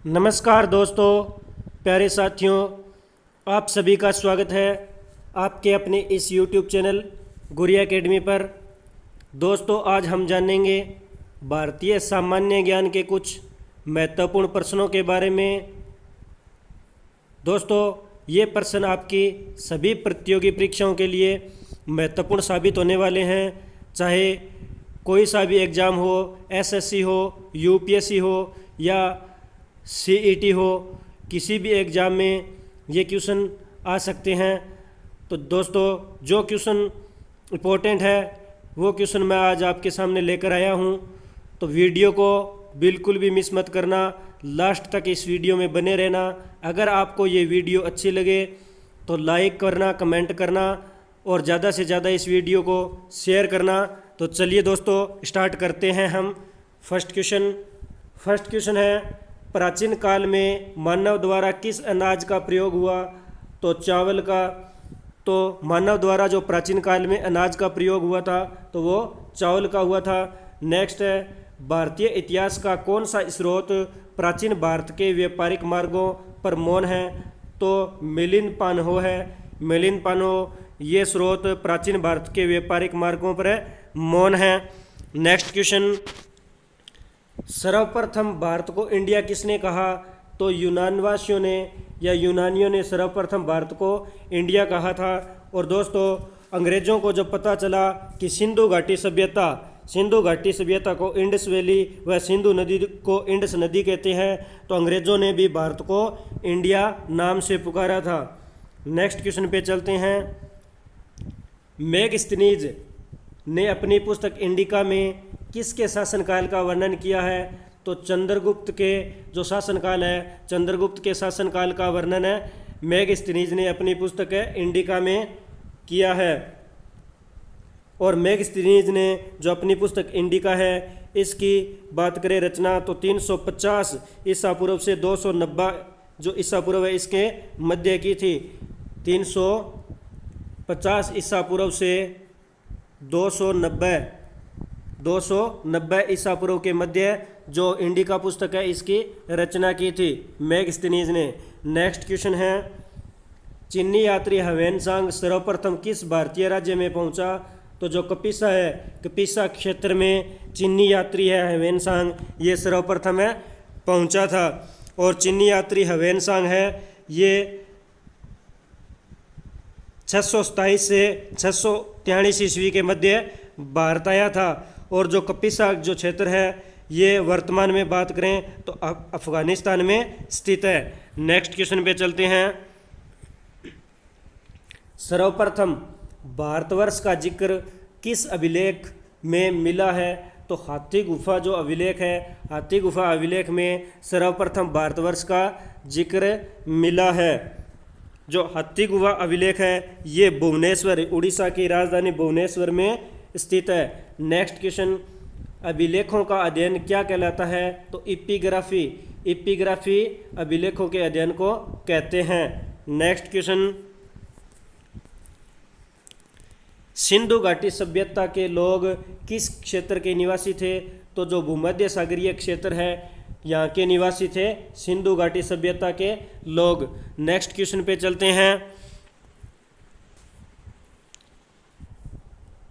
नमस्कार दोस्तों, प्यारे साथियों, आप सभी का स्वागत है आपके अपने इस YouTube चैनल गुरिया एकेडमी पर। दोस्तों, आज हम जानेंगे भारतीय सामान्य ज्ञान के कुछ महत्वपूर्ण प्रश्नों के बारे में। दोस्तों, ये प्रश्न आपकी सभी प्रतियोगी परीक्षाओं के लिए महत्वपूर्ण साबित होने वाले हैं। चाहे कोई सा भी एग्ज़ाम हो, एसएससी हो, यूपीएससी हो या सीईटी हो, किसी भी एग्ज़ाम में ये क्वेश्चन आ सकते हैं। तो दोस्तों, जो क्वेश्चन इम्पोर्टेंट है वो क्वेश्चन मैं आज आपके सामने लेकर आया हूँ। तो वीडियो को बिल्कुल भी मिस मत करना, लास्ट तक इस वीडियो में बने रहना। अगर आपको ये वीडियो अच्छी लगे तो लाइक करना, कमेंट करना और ज़्यादा से ज़्यादा इस वीडियो को शेयर करना। तो चलिए दोस्तों, स्टार्ट करते हैं हम। फर्स्ट क्वेश्चन है, प्राचीन काल में मानव द्वारा किस अनाज का प्रयोग हुआ? तो चावल का। तो मानव द्वारा जो प्राचीन काल में अनाज का प्रयोग हुआ था तो वो चावल का हुआ था। नेक्स्ट है, भारतीय इतिहास का कौन सा स्रोत प्राचीन भारत के व्यापारिक मार्गों पर मौन है? तो मिलिंद पान्हो है। मिलिंद पान्हो ये स्रोत प्राचीन भारत के व्यापारिक मार्गों पर मौन है। नेक्स्ट क्वेश्चन, सर्वप्रथम भारत को इंडिया किसने कहा? तो यूनानवासियों ने या यूनानियों ने सर्वप्रथम भारत को इंडिया कहा था। और दोस्तों, अंग्रेज़ों को जब पता चला कि सिंधु घाटी सभ्यता को इंडस वैली व सिंधु नदी को इंडस नदी कहते हैं, तो अंग्रेज़ों ने भी भारत को इंडिया नाम से पुकारा था। नेक्स्ट क्वेश्चन पे चलते हैं। मैगस्थनीज ने अपनी पुस्तक इंडिका में किसके शासनकाल का वर्णन किया है? तो चंद्रगुप्त के जो शासनकाल है, चंद्रगुप्त के शासनकाल का वर्णन है मैगस्थनीज ने अपनी पुस्तक इंडिका में किया है। और मैगस्थनीज ने जो अपनी पुस्तक इंडिका है, इसकी बात करें रचना तो 350 ईसा पूर्व से 290 जो ईसा पूर्व है इसके मध्य की थी। 350 ईसा पूर्व से 290 ईसा पूर्व के मध्य जो इंडिका पुस्तक है इसकी रचना की थी मैगस्थनीज ने। नेक्स्ट क्वेश्चन है, चीनी यात्री ह्वेनसांग सर्वप्रथम किस भारतीय राज्य में पहुंचा? तो जो कपिसा है, कपिसा क्षेत्र में चीनी यात्री है ह्वेनसांग, ये सर्वप्रथम है पहुंचा था। और चीनी यात्री ह्वेनसांग है ये 627 से 643 ईस्वी के मध्य भारत आया था। और जो कपिसा जो क्षेत्र है ये वर्तमान में बात करें तो अफगानिस्तान में स्थित है। नेक्स्ट क्वेश्चन पे चलते हैं। सर्वप्रथम भारतवर्ष का जिक्र किस अभिलेख में मिला है? तो हाथी गुफा जो अभिलेख है, हाथी गुफा अभिलेख में सर्वप्रथम भारतवर्ष का जिक्र मिला है। जो हाथी गुफा अभिलेख है ये भुवनेश्वर, उड़ीसा की राजधानी भुवनेश्वर में स्थित है। नेक्स्ट क्वेश्चन, अभिलेखों का अध्ययन क्या कहलाता है? तो इपिग्राफी अभिलेखों के अध्ययन को कहते हैं। नेक्स्ट क्वेश्चन, सिंधु घाटी सभ्यता के लोग किस क्षेत्र के निवासी थे? तो जो भूमध्य सागरीय क्षेत्र है यहाँ के निवासी थे सिंधु घाटी सभ्यता के लोग। नेक्स्ट क्वेश्चन पे चलते हैं।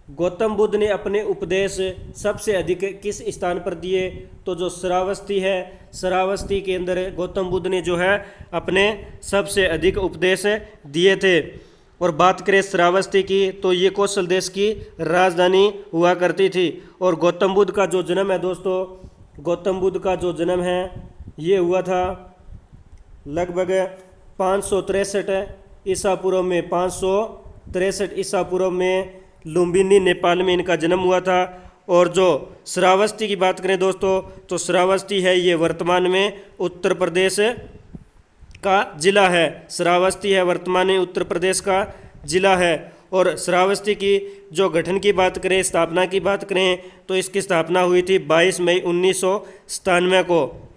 गौतम बुद्ध ने अपने उपदेश सबसे अधिक किस स्थान पर दिए? तो जो श्रावस्ती है, श्रावस्ती के अंदर गौतम बुद्ध ने जो है अपने सबसे अधिक उपदेश दिए थे। और बात करें श्रावस्ती की तो ये कौशल देश की राजधानी हुआ करती थी। और गौतम बुद्ध का जो जन्म है दोस्तों, गौतम बुद्ध का जो जन्म है ये हुआ था लगभग 563 ईसा पूर्व में, 563 ईसा पूर्व में लुम्बिनी नेपाल में इनका जन्म हुआ था। और जो श्रावस्ती की बात करें दोस्तों तो श्रावस्ती है ये वर्तमान में उत्तर प्रदेश का जिला है। श्रावस्ती है वर्तमान में उत्तर प्रदेश का जिला है। और श्रावस्ती की जो गठन की बात करें, स्थापना की बात करें तो इसकी स्थापना हुई थी 22 मई 1997 को।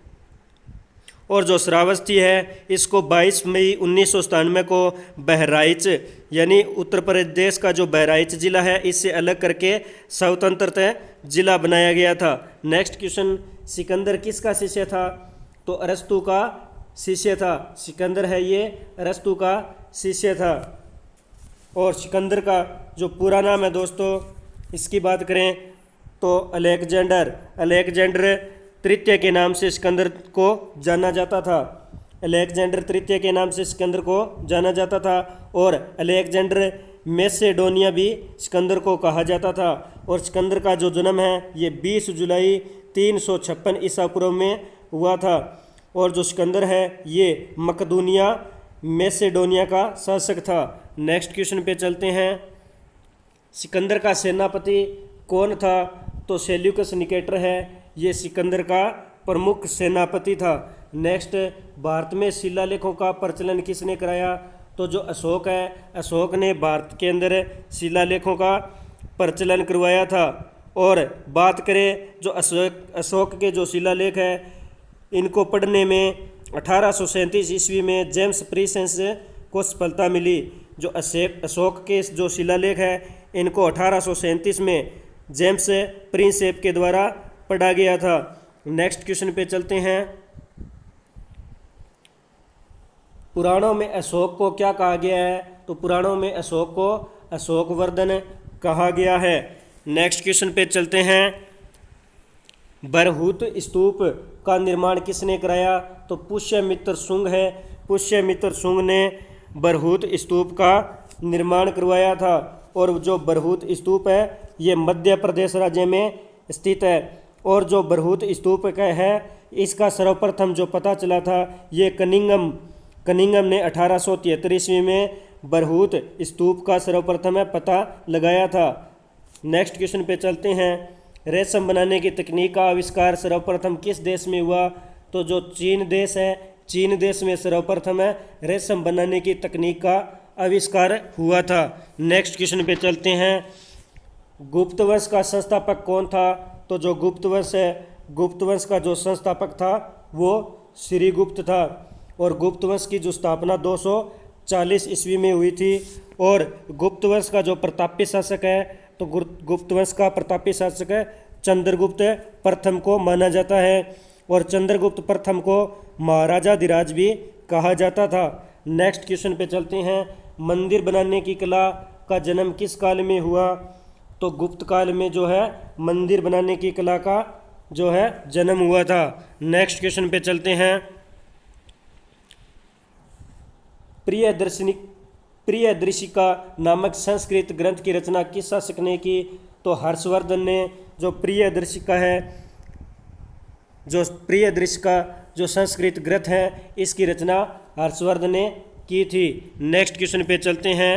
और जो श्रावस्ती है इसको 22 मई 1997 को बहराइच यानी उत्तर प्रदेश का जो बहराइच जिला है इससे अलग करके स्वतंत्रता जिला बनाया गया था। नेक्स्ट क्वेश्चन, सिकंदर किसका शिष्य था? तो अरस्तु का शिष्य था। सिकंदर है ये अरस्तु का शिष्य था। और सिकंदर का जो पूरा नाम है दोस्तों, इसकी बात करें तो अलेक्जेंडर तृतीय के नाम से सिकंदर को जाना जाता था। अलेक्जेंडर तृतीय के नाम से सिकंदर को जाना जाता था। और अलेक्जेंडर मैसेडोनिया भी सिकंदर को कहा जाता था। और सिकंदर का जो जन्म है ये 20 जुलाई 356 ईसा पूर्व में हुआ था। और जो सिकंदर है ये मकदूनिया मैसेडोनिया का शासक था। नेक्स्ट क्वेश्चन पे चलते हैं। सिकंदर का सेनापति कौन था? तो सेल्यूकस निकेटर है, ये सिकंदर का प्रमुख सेनापति था। नेक्स्ट, भारत में शिलालेखों का प्रचलन किसने कराया? तो जो अशोक है, अशोक ने भारत के अंदर शिलालेखों का प्रचलन करवाया था। और बात करें जो अशोक के जो शिलालेख है, इनको पढ़ने में 1837 ईस्वी में जेम्स प्रिंसेप को सफलता मिली। जो अशोक के जो शिलालेख है, इनको 1837 में जेम्स प्रिंसेप के द्वारा पढ़ा गया था। नेक्स्ट क्वेश्चन पे चलते हैं। पुराणों में अशोक को क्या कहा गया है? तो पुराणों में अशोक को अशोकवर्धन कहा गया है। नेक्स्ट क्वेश्चन पे चलते हैं। बरहूत स्तूप का निर्माण किसने कराया? तो पुष्यमित्र शुंग है। पुष्यमित्र शुंग ने बरहूत स्तूप का निर्माण करवाया था। और जो बरहूत स्तूप है ये मध्य प्रदेश राज्य में स्थित है। और जो बरहूत स्तूप का है, इसका सर्वप्रथम जो पता चला था ये कनिंगम ने 1873 ईस्वी में बरहूत स्तूप का सर्वप्रथम पता लगाया था। नेक्स्ट क्वेश्चन पे चलते हैं। रेशम बनाने की तकनीक का आविष्कार सर्वप्रथम किस देश में हुआ? तो जो चीन देश है, चीन देश में सर्वप्रथम रेशम बनाने की तकनीक का आविष्कार हुआ था। नेक्स्ट क्वेश्चन पे चलते हैं। गुप्त वंश का संस्थापक कौन था? तो जो गुप्त वंश है, गुप्त वंश का जो संस्थापक था वो श्रीगुप्त था। और गुप्त वंश की जो स्थापना 240 ईस्वी में हुई थी। और गुप्त वंश का जो प्रतापी शासक है, तो गुप्त वंश का प्रतापी शासक चंद्रगुप्त प्रथम को माना जाता है। और चंद्रगुप्त प्रथम को महाराजाधिराज भी कहा जाता था। नेक्स्ट क्वेश्चन पे चलते हैं। मंदिर बनाने की कला का जन्म किस काल में हुआ? तो गुप्त काल में जो है मंदिर बनाने की कला का जो है जन्म हुआ था। नेक्स्ट क्वेश्चन पे चलते हैं। प्रियदर्शिका नामक संस्कृत ग्रंथ की रचना किस शासक ने की? तो हर्षवर्धन ने। जो प्रियदर्शिका जो संस्कृत ग्रंथ है, इसकी रचना हर्षवर्धन ने की थी। नेक्स्ट क्वेश्चन पे चलते हैं।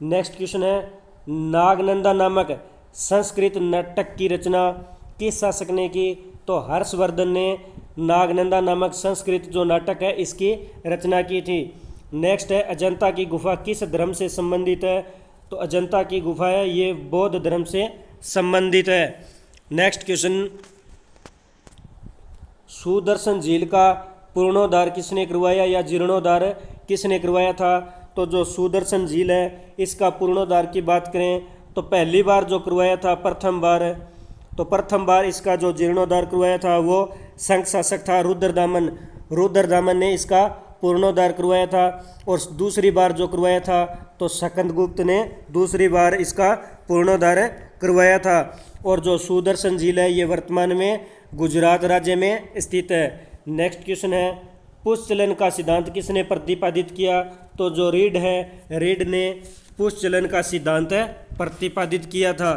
नेक्स्ट क्वेश्चन है। नागनंदा नामक संस्कृत नाटक की रचना किस शासक ने की? तो हर्षवर्धन ने नागनंदा नामक संस्कृत जो नाटक है इसकी रचना की थी। नेक्स्ट है। अजंता की गुफा किस धर्म से संबंधित है? तो अजंता की गुफा है ये बौद्ध धर्म से संबंधित है। Next question. सुदर्शन झील का पूर्णोद्धार किसने करवाया या जीर्णोद्धार किसने करवाया था? तो जो सुदर्शन झील है इसका पूर्णोद्धार की बात करें तो पहली बार जो करवाया था प्रथम बार इसका जो जीर्णोद्धार करवाया था वो संघ शासक था रुद्रदामन ने इसका पूर्णोद्धार करवाया था। और दूसरी बार जो करवाया था तो स्कंदगुप्त ने दूसरी बार इसका पूर्णोद्धार करवाया था। और जो सुदर्शन झील है ये वर्तमान में गुजरात राज्य में स्थित है। नेक्स्ट क्वेश्चन है। पुष्पचलन का सिद्धांत किसने प्रतिपादित किया? तो जो रीड ने पुष्पचलन का सिद्धांत प्रतिपादित किया था।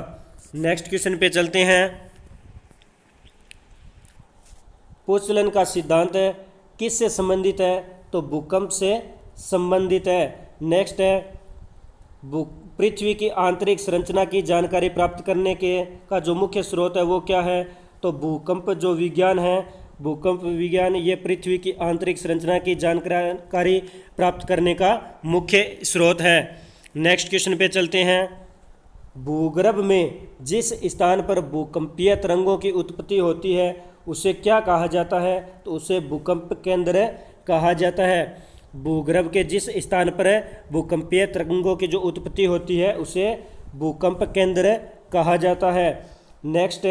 नेक्स्ट क्वेश्चन पे चलते हैं। पुष्पचलन का सिद्धांत किससे संबंधित है? तो भूकंप से संबंधित है। नेक्स्ट है। पृथ्वी की आंतरिक संरचना की जानकारी प्राप्त करने का जो मुख्य स्रोत है वो क्या है? तो भूकंप विज्ञान ये पृथ्वी की आंतरिक संरचना की जानकारी प्राप्त करने का मुख्य स्रोत है। नेक्स्ट क्वेश्चन पे चलते हैं। भूगर्भ में जिस स्थान पर भूकंपीय तरंगों की उत्पत्ति होती है उसे क्या कहा जाता है? तो उसे भूकंप केंद्र कहा जाता है। भूगर्भ के जिस स्थान पर भूकंपीय तरंगों की जो उत्पत्ति होती है उसे भूकंप केंद्र कहा जाता है। नेक्स्ट,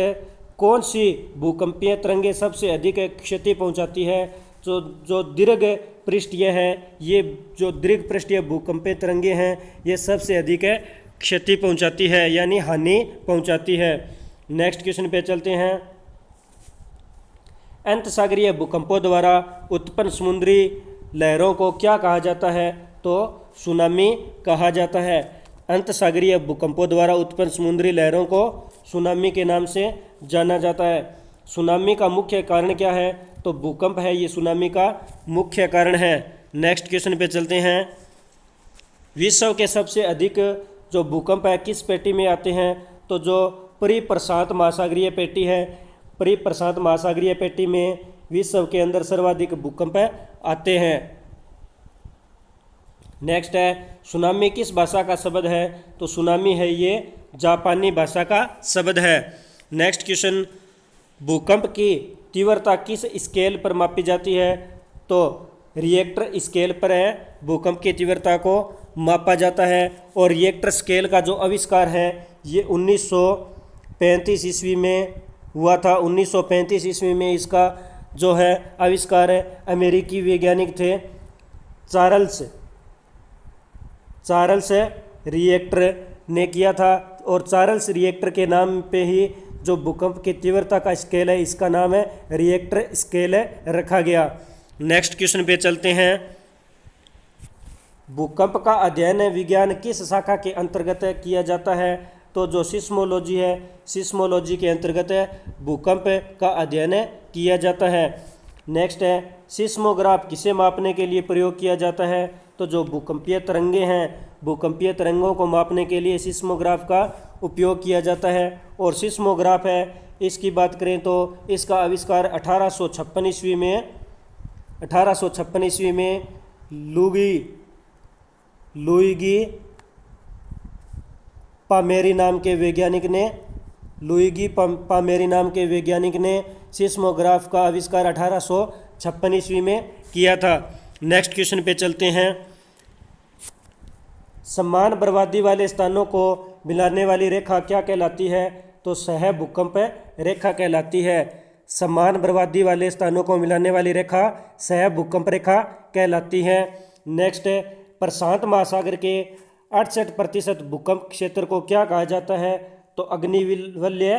कौन सी भूकंपीय तरंगें सबसे अधिक क्षति पहुंचाती है? जो दीर्घ पृष्ठीय है, ये जो दीर्घ पृष्ठीय भूकंपीय तरंगें हैं ये सबसे अधिक क्षति पहुंचाती है यानी हानि पहुंचाती है। नेक्स्ट क्वेश्चन पे चलते हैं। अंतसागरीय भूकंपों द्वारा उत्पन्न समुद्री लहरों को क्या कहा जाता है? तो सुनामी कहा जाता है। अंतसागरीय भूकंपों द्वारा उत्पन्न समुद्री लहरों को सुनामी के नाम से जाना जाता है। सुनामी का मुख्य कारण क्या है? तो भूकंप है, ये सुनामी का मुख्य कारण है। नेक्स्ट क्वेश्चन पे चलते हैं। विश्व के सबसे अधिक जो भूकंप है किस पेटी में आते हैं? तो जो परिप्रशांत महासागरीय पेटी है, परिप्रशांत महासागरीय पेटी में विश्व के अंदर सर्वाधिक भूकंप आते हैं। नेक्स्ट है, सुनामी किस भाषा का शब्द है? तो सुनामी है ये जापानी भाषा का शब्द है। नेक्स्ट क्वेश्चन, भूकंप की तीव्रता किस स्केल पर मापी जाती है? तो रिएक्टर स्केल पर है भूकंप की तीव्रता को मापा जाता है। और रिएक्टर स्केल का जो आविष्कार है ये 1935 ईस्वी में हुआ था। 1935 ईस्वी में इसका जो है आविष्कार अमेरिकी वैज्ञानिक थे चार्ल्स रिएक्टर ने किया था। और चार्ल्स रिएक्टर के नाम पे ही जो भूकंप की तीव्रता का स्केल है इसका नाम है रिएक्टर स्केल रखा गया। नेक्स्ट क्वेश्चन पे चलते हैं। भूकंप का अध्ययन विज्ञान किस शाखा के अंतर्गत किया जाता है? तो जो सिस्मोलॉजी है, सिस्मोलॉजी के अंतर्गत भूकंप का अध्ययन किया जाता है। नेक्स्ट है, सिस्मोग्राफ किसे मापने के लिए प्रयोग किया जाता है? तो जो भूकंपीय तरंगे हैं, भूकंपीय तरंगों को मापने के लिए सिस्मोग्राफ का उपयोग किया जाता है। और सिस्मोग्राफ है, इसकी बात करें तो इसका आविष्कार 1856 ईस्वी में लुइगी पामेरी नाम के वैज्ञानिक ने सिस्मोग्राफ का आविष्कार 1856 ईस्वी में किया था। नेक्स्ट क्वेश्चन पे चलते हैं। समान बर्बादी वाले स्थानों को मिलाने वाली रेखा क्या कहलाती है? तो सह भूकंप रेखा कहलाती है। समान बर्बादी वाले स्थानों को मिलाने वाली रेखा सह भूकंप रेखा कहलाती है। नेक्स्ट, प्रशांत महासागर के 68% भूकंप क्षेत्र को क्या कहा जाता है? तो अग्निवलय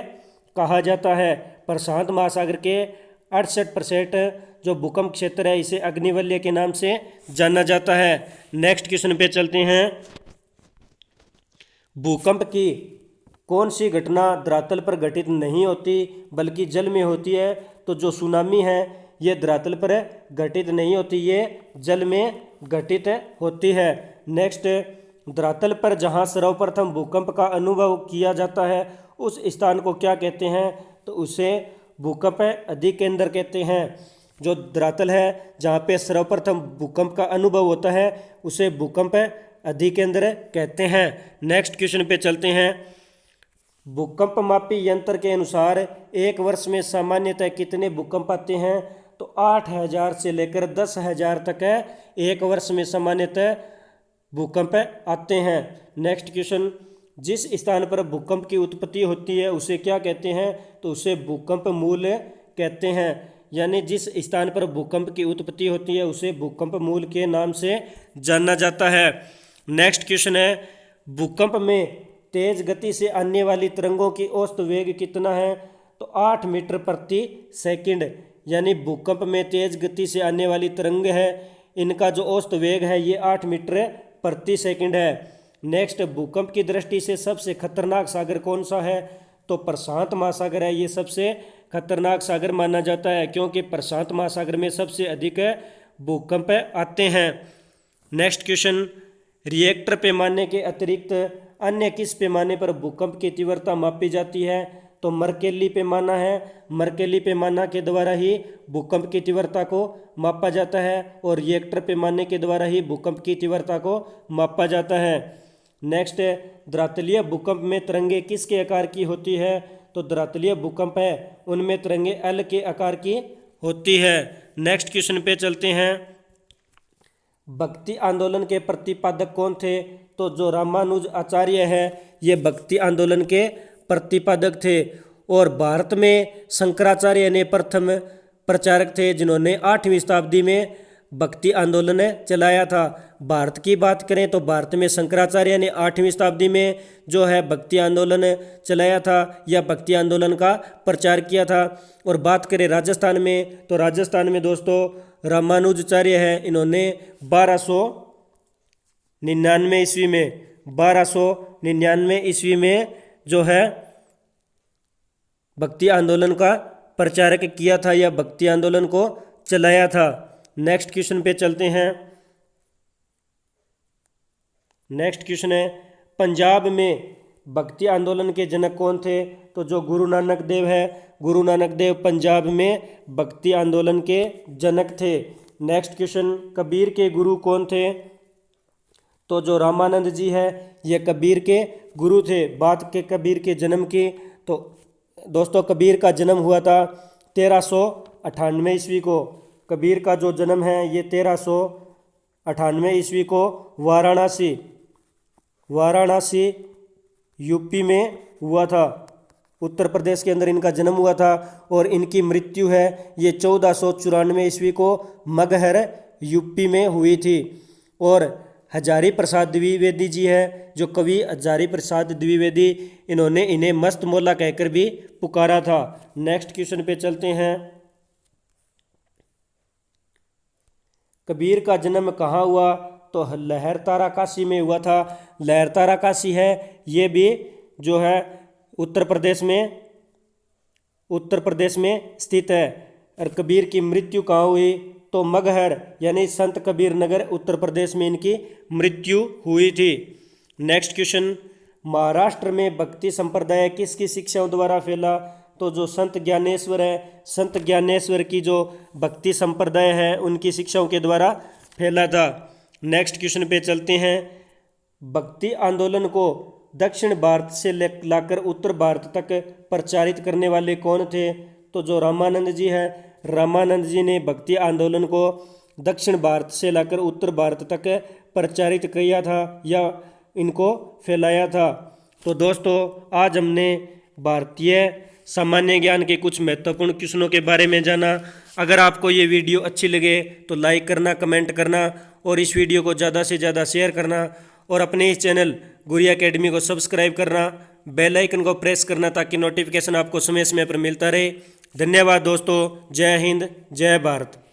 कहा जाता है। प्रशांत महासागर के 68% जो भूकंप क्षेत्र है इसे अग्निवलय के नाम से जाना जाता है। नेक्स्ट क्वेश्चन पे चलते हैं। भूकंप की कौन सी घटना धरातल पर घटित नहीं होती बल्कि जल में होती है? तो जो सुनामी है ये धरातल पर घटित नहीं होती, ये जल में घटित होती है। नेक्स्ट, धरातल पर जहाँ सर्वप्रथम भूकंप का अनुभव किया जाता है उस स्थान को क्या कहते हैं? तो उसे भूकंप अधिकेंद्र कहते हैं। जो धरातल है जहाँ पे सर्वप्रथम भूकंप का अनुभव होता है उसे भूकंप अधिकेंद्र कहते हैं। नेक्स्ट क्वेश्चन पे चलते हैं। भूकंप मापी यंत्र के अनुसार एक वर्ष में सामान्यतः कितने भूकंप आते हैं? तो 8000 से लेकर 10,000 तक एक वर्ष में सामान्यतः भूकंप आते हैं। नेक्स्ट क्वेश्चन, जिस स्थान पर भूकंप की उत्पत्ति होती है उसे क्या कहते हैं? तो उसे भूकंप मूल कहते हैं। यानी जिस स्थान पर भूकंप की उत्पत्ति होती है उसे भूकंप मूल के नाम से जाना जाता है। नेक्स्ट क्वेश्चन है, भूकंप में तेज गति से आने वाली तरंगों की औसत वेग कितना है? तो 8 मीटर प्रति सेकंड। यानी भूकंप में तेज गति से आने वाली तरंग है इनका जो औसत वेग है ये 8 मीटर प्रति सेकंड है। नेक्स्ट, भूकंप की दृष्टि से सबसे खतरनाक सागर कौन सा है? तो प्रशांत महासागर है, ये सबसे खतरनाक सागर माना जाता है क्योंकि प्रशांत महासागर में सबसे अधिक भूकंप आते हैं। नेक्स्ट क्वेश्चन, रिएक्टर पैमाने के अतिरिक्त अन्य किस पैमाने पर भूकंप की तीव्रता मापी जाती है? तो मर्केली पैमाना है। मर्केली पैमाना के द्वारा ही भूकंप की तीव्रता को मापा जाता है और रिएक्टर पैमाने के द्वारा ही भूकंप की तीव्रता को मापा जाता है। नेक्स्ट, धरातलीय भूकंप में तरंगे किसके आकार की होती है? तो धरातलीय भूकंप है उनमें तरंगे एल के आकार की होती है। नेक्स्ट क्वेश्चन पे चलते हैं। भक्ति आंदोलन के प्रतिपादक कौन थे? तो जो रामानुज आचार्य है ये भक्ति आंदोलन के प्रतिपादक थे। और भारत में शंकराचार्य ने प्रथम प्रचारक थे जिन्होंने 8वीं शताब्दी में भक्ति आंदोलन चलाया था। भारत की बात करें तो भारत में शंकराचार्य ने 8वीं शताब्दी में जो है भक्ति आंदोलन चलाया था या भक्ति आंदोलन का प्रचार किया था। और बात करें राजस्थान में तो राजस्थान में दोस्तों रामानुजाचार्य है, इन्होंने 1299 ईस्वी में जो है भक्ति आंदोलन का प्रचारक किया था या भक्ति आंदोलन को चलाया था। नेक्स्ट क्वेश्चन पे चलते हैं। नेक्स्ट क्वेश्चन है पंजाब में भक्ति आंदोलन के जनक कौन थे? तो जो गुरु नानक देव है, गुरु नानक देव पंजाब में भक्ति आंदोलन के जनक थे। नेक्स्ट क्वेश्चन कबीर के गुरु कौन थे? तो जो रामानंद जी है ये कबीर के गुरु थे। बात के कबीर के जन्म की तो दोस्तों कबीर का जन्म हुआ था 1398 ईस्वी को। कबीर का जो जन्म है ये 1398 ईस्वी को वाराणसी यूपी में हुआ था। उत्तर प्रदेश के अंदर इनका जन्म हुआ था। और इनकी मृत्यु है ये 1494 ईस्वी को मगहर यूपी में हुई थी। और हजारी प्रसाद द्विवेदी जी है जो कवि हजारी प्रसाद द्विवेदी, इन्होंने इन्हें मस्त मौला कहकर भी पुकारा था। नेक्स्ट क्वेश्चन पे चलते हैं। कबीर का जन्म कहाँ हुआ? तो लहरतारा काशी में हुआ था। लहरतारा काशी है ये भी जो है उत्तर प्रदेश में स्थित है। और कबीर की मृत्यु कहाँ हुई? तो मगहर यानी संत कबीर नगर उत्तर प्रदेश में इनकी मृत्यु हुई थी। नेक्स्ट क्वेश्चन महाराष्ट्र में भक्ति संप्रदाय किसकी शिक्षाओं द्वारा फैला? तो जो संत ज्ञानेश्वर है, संत ज्ञानेश्वर की जो भक्ति संप्रदाय है उनकी शिक्षाओं के द्वारा फैला था। नेक्स्ट क्वेश्चन पे चलते हैं। भक्ति आंदोलन को दक्षिण भारत से लाकर उत्तर भारत तक प्रचारित करने वाले कौन थे? तो जो रामानंद जी है, रामानंद जी ने भक्ति आंदोलन को दक्षिण भारत से लाकर उत्तर भारत तक प्रचारित किया था या इनको फैलाया था। तो दोस्तों आज हमने भारतीय सामान्य ज्ञान के कुछ महत्वपूर्ण क्वेश्चनों के बारे में जाना। अगर आपको ये वीडियो अच्छी लगे तो लाइक करना, कमेंट करना और इस वीडियो को ज़्यादा से ज़्यादा शेयर करना और अपने इस चैनल गुरु एकेडमी को सब्सक्राइब करना, बेल आइकन को प्रेस करना ताकि नोटिफिकेशन आपको समय समय पर मिलता रहे। धन्यवाद दोस्तों। जय हिंद, जय भारत।